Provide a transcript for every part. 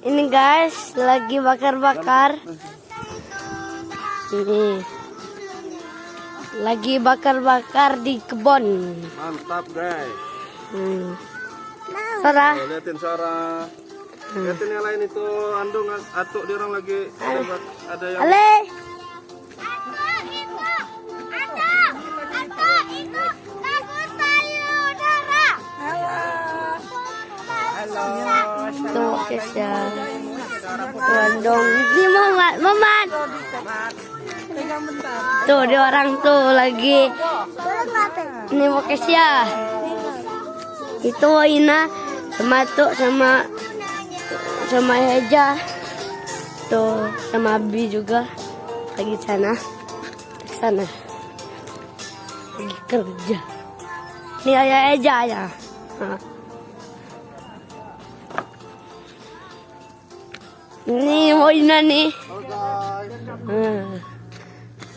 Ini guys, lagi bakar-bakar. Ini lagi bakar-bakar di kebun. Mantap guys. Sarah. Lihatin Sarah. Lihatin yang lain itu andung atuk dia orang lagi ada yang. Ale. Tuh Kesya. Andong. Ini Mamat. Tuh dia orang tuh lagi. Ini mau Kesya. Itu Ina sama Tuk sama Heja. Tuh sama Abi juga lagi sana. Sana. Lagi kerja. Ini ayah Heja ya. Ini mau Ina nih.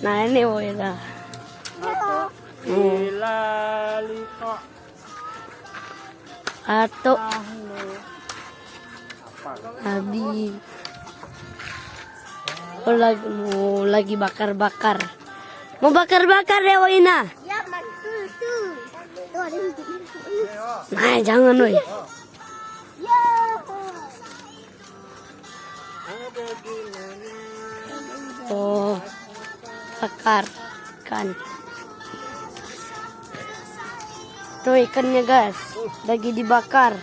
Nah ini mau Ina. Atuk. Abi. Lagi bakar-bakar. Mau bakar-bakar ya Wina? Ya, tuh. Nah, jangan woi. Oh, bakar ikan. Tuh ikannya guys, lagi dibakar.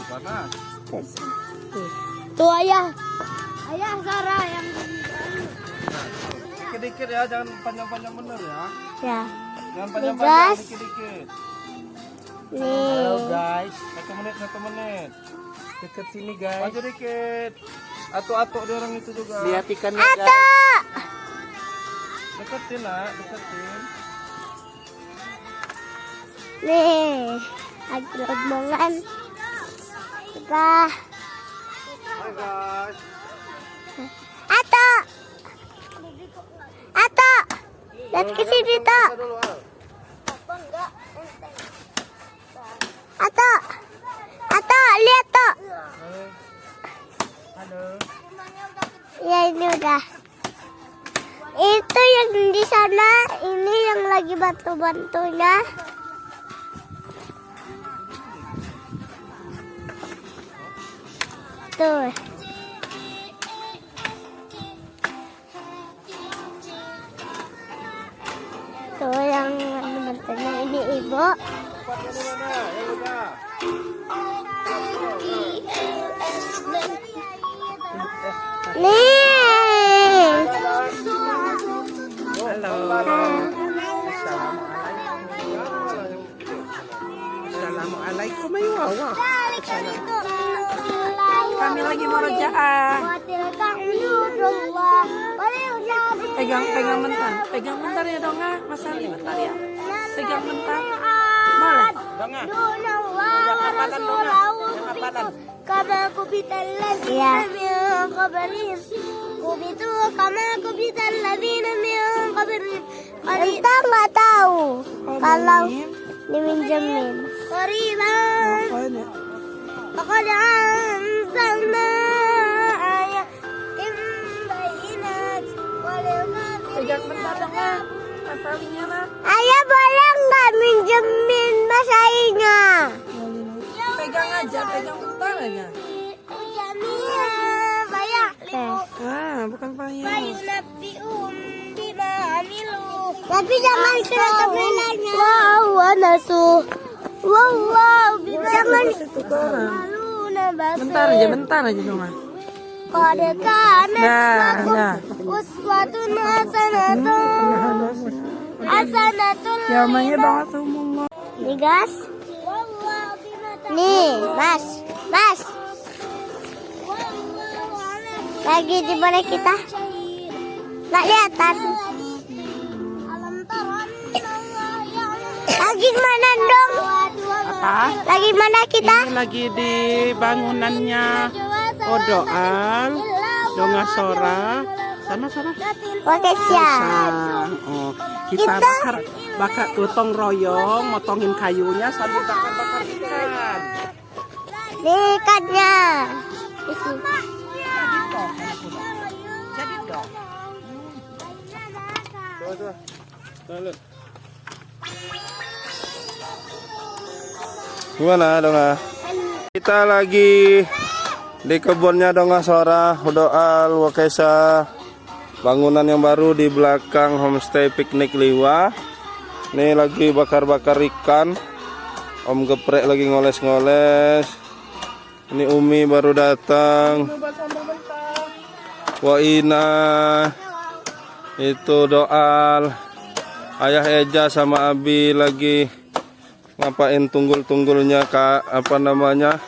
Panas. Tuh ayah Sarah yang Dikit-dikit ya, jangan panjang-panjang bener ya. ya. Jangan panjang-panjang, Gas. dikit-dikit. Nih. Halo guys, 1 menit. Deket sini guys. Maju dikit. Atuk-atuk dia orang itu juga. Lihat ikannya guys. Deketin nak, deketin. Nih, lagi rombongan. Sudah. Hai guys. Atok, lihat ke sini Tok. Atok, lihat Tok. Halo. Ya ini udah. Itu yang di sana, ini yang lagi bantu-bantunya. Tuh. Tuh yang bantunya ini ibu. Tempatnya di mana? Ya udah. Nih. Halo. Assalamualaikum ayuh. kami lagi mau rojaan. Pegang bentar ya dong ah, Mas Ali bentar ya. Pegang bentar. Boleh. Kama kubital ladina min qablihim kubitu kama kubital ladina min qablihim. Kita nggak tahu kalau diminjemin. Qariban faqad anzalna ayatin bayinat Pegang bentar dong ah. Mas Alinya lah. Ayah boleh nggak minjemin Mas Ainya? Pegang aja, pegang bentar aja. Bukan payah. Tapi jangan kena kebilanya. Wow, jangan. Bentar aja dong ah. Qad kanat Dah. uswatun hasanatun Ya namanya banget semua. Nih guys. Nih, Mas. Lagi di mana kita? Nggak lihatan. Lagi mana dong? Apa? Lagi mana kita? Ini lagi di bangunannya Odoal, Dongasora, Sana. Wakesya. Oh, kita bakar gotong royong, motongin kayunya sambil bakar ikan. Nih ikannya. Isi. Jadi dong. Coba. Gimana dong? Kita lagi di kebunnya Donga Sora Doal Wakesa, bangunan yang baru di belakang homestay piknik Liwa. Ini lagi bakar-bakar ikan. Om Geprek lagi ngoles-ngoles. Ini Umi baru datang. Waina itu Doal. Ayah Eja sama Abi lagi ngapain tunggul-tunggulnya Kak, apa namanya?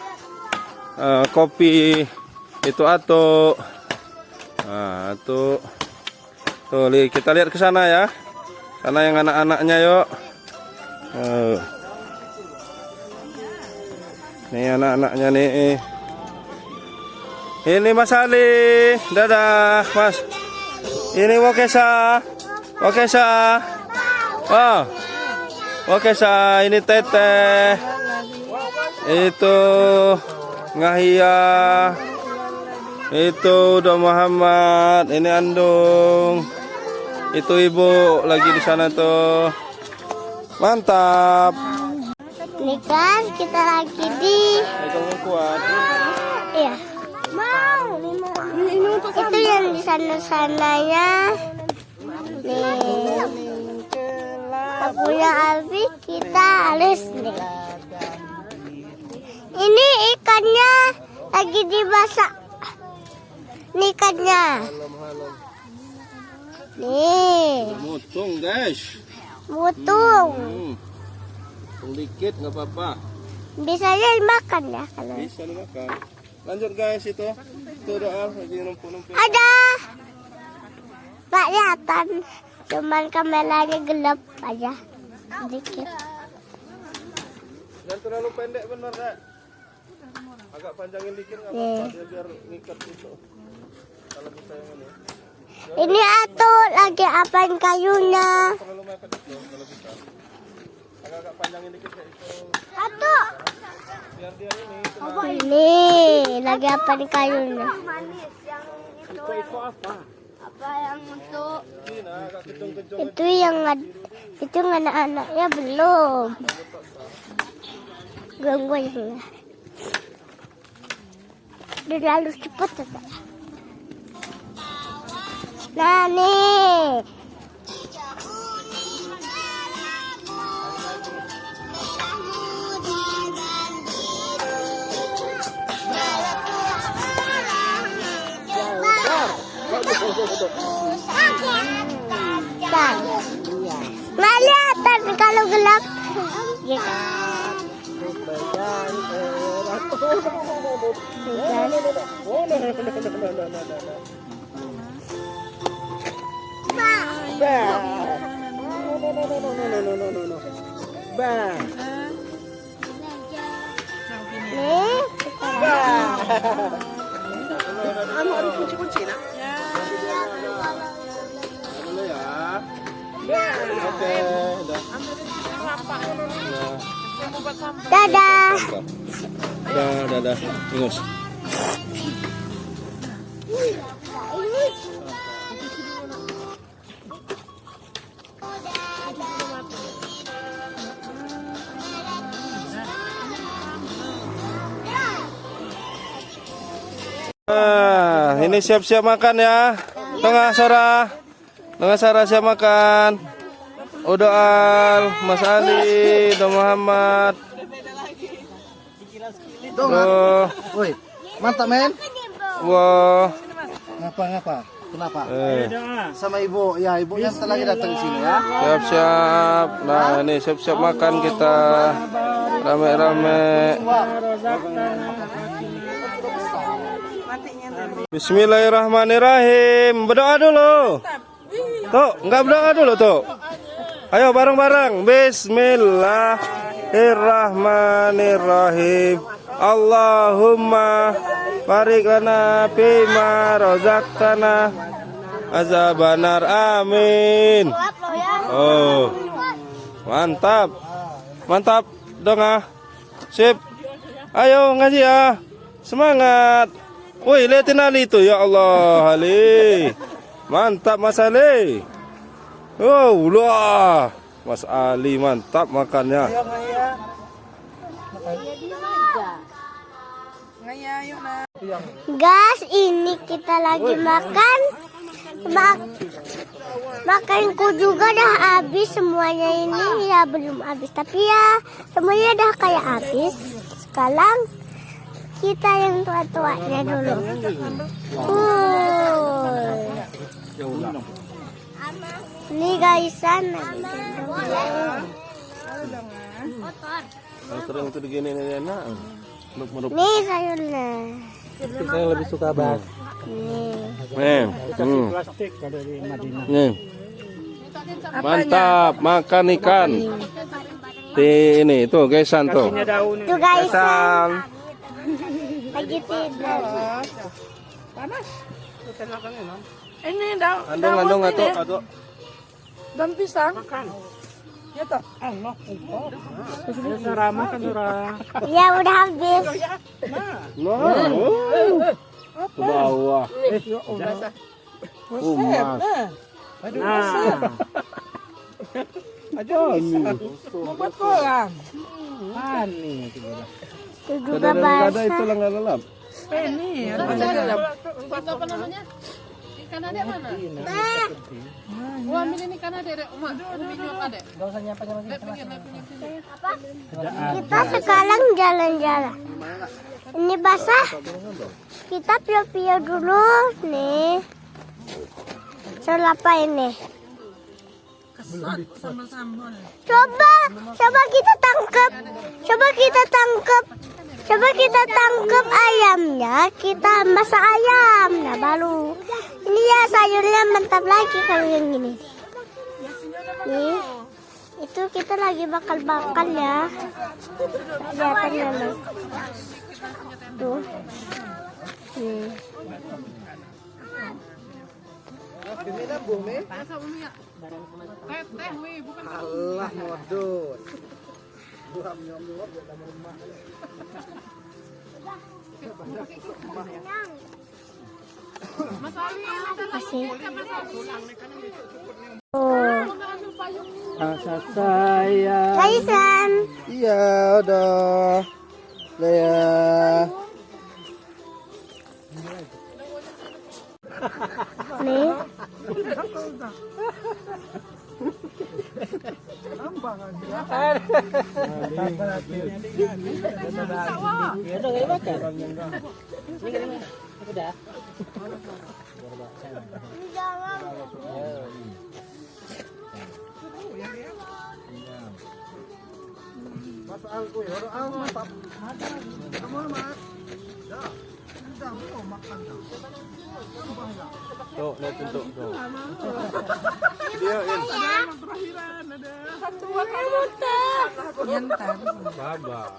Kopi itu Atuk. Nah, Atuk. Tuh, kita lihat ke sana ya. Sana yang anak-anaknya yuk. Nih anak-anaknya nih. Ini Mas Ali. Dadah, Mas. Ini Wakesa. Wow. Wakesa, ini Teteh. Itu Ngahia, itu udah Muhammad, ini Andung, itu Ibu lagi di sana tuh. Mantap. Nih kan kita lagi di. Pegangnya kuat. Iya. Itu yang di sana-sananya. Nih. Punya Alfi kita alis nih. Ini ikannya lagi dimasak. Ini ikannya. Nih. Mutung guys. Mutung. Sedikit nggak apa-apa. Bisa dimakan ya kalau. Bisa dimakan. Lanjut guys itu. Itu Doal lagi numpuk-numpuk. Ada. Pak kelihatan. Cuman kameranya gelap aja. Sedikit. Jangan terlalu pendek bener Dek. Agak panjangin dikit nggak apa-apa biar ngikat gitu. Kalau bisa yang ini. Ini Atuk lagi apain kayunya. Terlalu mepet itu kalau bisa. Agak panjangin dikit kayak itu. Atuk. Biar dia ini. Ini lagi apain kayunya. Iko apa? Apa yang untuk Ini agak kejong-kejong. itu anak-anaknya belum. Gangguan. Udah lalu cepet ya. Nah nih. Nggak kelihatan kalau gelap. Harus kunci-kunci nak. Dulu ya. Oke, udah. Dadah. Dadah. Ingus. Nah, ini siap-siap makan ya. Tengah Sora siap makan. Doal, Mas Ali, Muhammad. Tuh. Woi, mantap men. Wah. Ngapa? Kenapa? Eh, Sama ibu, ya ibunya setelah lagi datang sini ya. siap-siap. Nah, ini siap-siap makan kita. Rame-rame. Bismillahirrahmanirrahim. Berdoa dulu. Tuh, enggak berdoa dulu tuh. Ayo bareng-bareng. Bismillahirrahmanirrahim. Allahumma barik lana fima razaqtana azabannar. Amin. Oh, mantap. Mantap dong ah. Sip. Ayo ngaji ya. Semangat. Woi, lihatin Ali itu ya Allah, Ali. Mantap Mas Ali. Oh, wah. Mas Ali mantap makannya. Guys, ini kita lagi makan. Makanku juga dah habis semuanya ini ya, belum habis tapi ya semuanya dah kayak habis. Sekarang kita yang tua-tuanya dulu. Ini guysan. Sering itu begini enak. Nih sayurnya. Saya lebih suka bas. Nih. Plastik dari Madinah. Nih. Mantap makan ikan. Ini tuh guysan tuh. Tuh guysan. Lagi tidur. Ini daun Andung ini. atau Daun pisang. Ya toh. Ya udah habis. Ke bawah. Membuat kolam. Itu juga basah. Itu lengah-lelap. Ini ada Apa namanya? Ikan adek mana? Wah, ambil ini ikan adek, Mak. Minyak adek. Kita sekarang jalan-jalan. Ini basah. Kita pio-pio dulu nih. Soal apa ini? sambal-sambal. Coba kita tangkap. Coba kita tangkap ayamnya. Kita masak ayam. Nah baru. Ini ya sayurnya mantap lagi kalau yang ini. Nih. Itu kita lagi bakal-bakal ya. Kelihatan memang. Tuh. Nih. Allah modus. Kasih. Oh. Rasa saya. Kaisan. Iya, udah. Ya. Nih. Tuh, lihat tuh. Yentan. Sabar.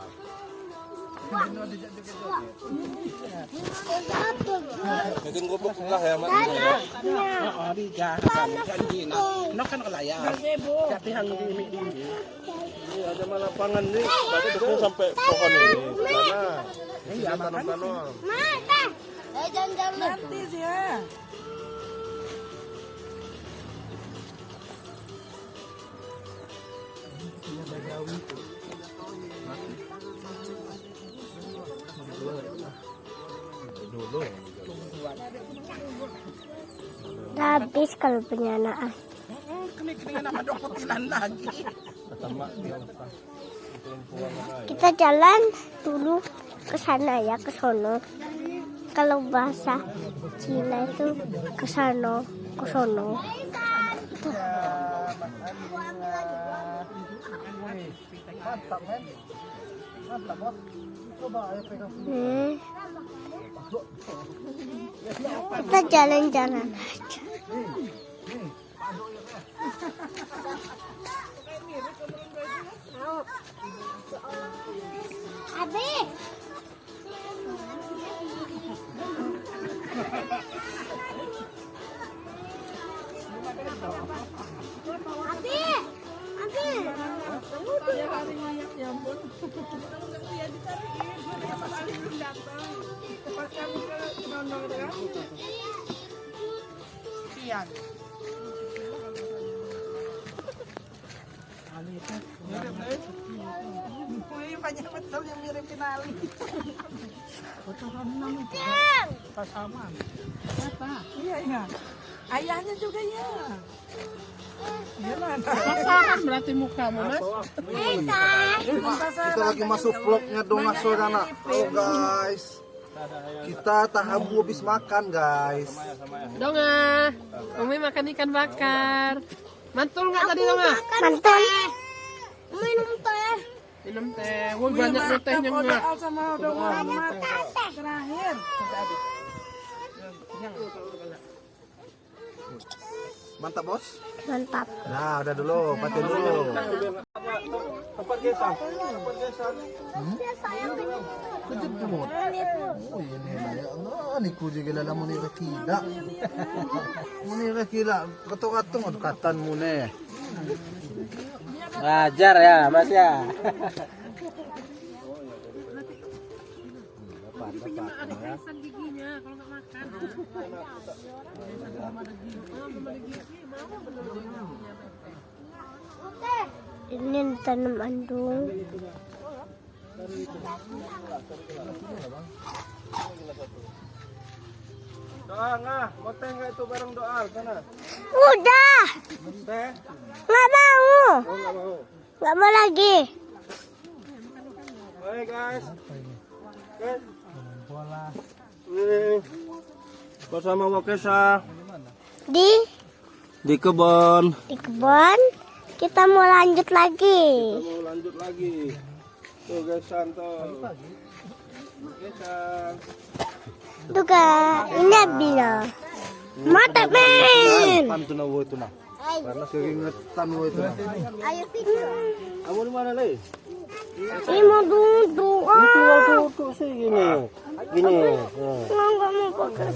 Bikin gubuk lah ya, Mak. Ini ada mana lapangan nih, berarti dekatnya sampai pohon ini. Sana. Ini tanam-tanam. Jalan-jalan. Nanti sih ya. Habis kalau penyanaan. Kini-kini nama dokutilan lagi. Kita jalan dulu ke sana ya, ke sono. Kalau bahasa Cina itu ke sana, ke sono. Tuh. Kita jalan-jalan aja. Abi. Pian. Wih, banyak betul yang mirip kenali. Pasaman. Apa? Iya, iya. Ayahnya juga ya. Iya lah. Pasaran berarti mukamu, Mas. Kita lagi masuk vlognya Donga Sorana. Oh guys, kita tahabu habis makan guys. Donga, Umi makan ikan bakar. Mantul nggak tadi Donga? Mantul. Minum teh. Minum teh. Wah banyak nih tehnya nggak? Sama udah Muhammad. Terakhir. Mantap bos. Mantap. Nah udah dulu, patin dulu. Tempat gesang. Tempat gesang. Kejut jemut. Oh ini lah ya Allah, ni ku juga lah muni rekila. Muni rekila, katung-katung katan mune. Wajar ya Mas ya. Ini tanam andung. Doa nggak? Mau teh nggak itu bareng doa sana? Udah. Teh? Nggak mau. Oh nggak mau. Nggak mau lagi. Baik guys. Guys. Ini bersama Wakesa di kebun. Di kebun. Kita mau lanjut lagi. Kita mau lanjut lagi. Tuh guys santai. Gesan. Tuh kak, ini bila. Mata men. Pantu na wo itu nah. Karena keringetan wo itu nah. Ayo video. Kamu di mana nih? Ini mau duduk. Duduk sih gini. Gini. Nggak mau pakai.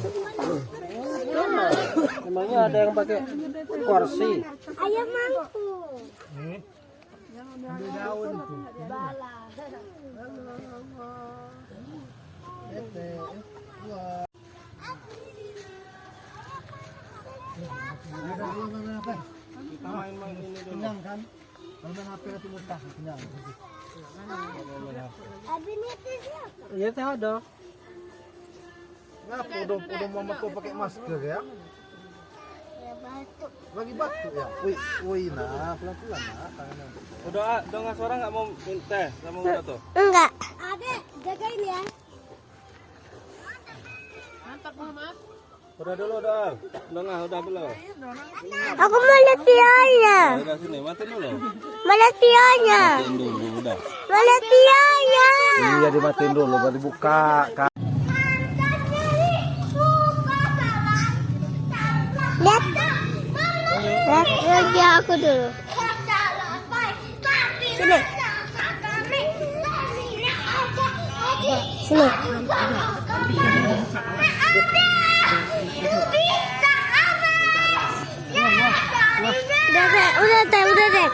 Emangnya ada yang pakai kursi? Ayo mangku. Kenyang kan? Kalau main HP itu murtah, kenyang. Iya teh ada. Ngapa udah mama kau pakai masker ya? Lagi batuk ya? Woi nah, pelan-pelan nah, tangannya. Udah dengan suara nggak mau teh sama udah tuh. Enggak. Adek, jagain ya. Mantap Muhammad. Udah dulu udah. Udah belum. Aku mau lihat pionnya. Udah sini matiin dulu. Mau lihat pionnya. Matiin dulu udah. Mau lihat pionnya. Iya dimatiin dulu baru buka. Lihat. Lihat lagi aku dulu. Sini. Sini. Udah deh.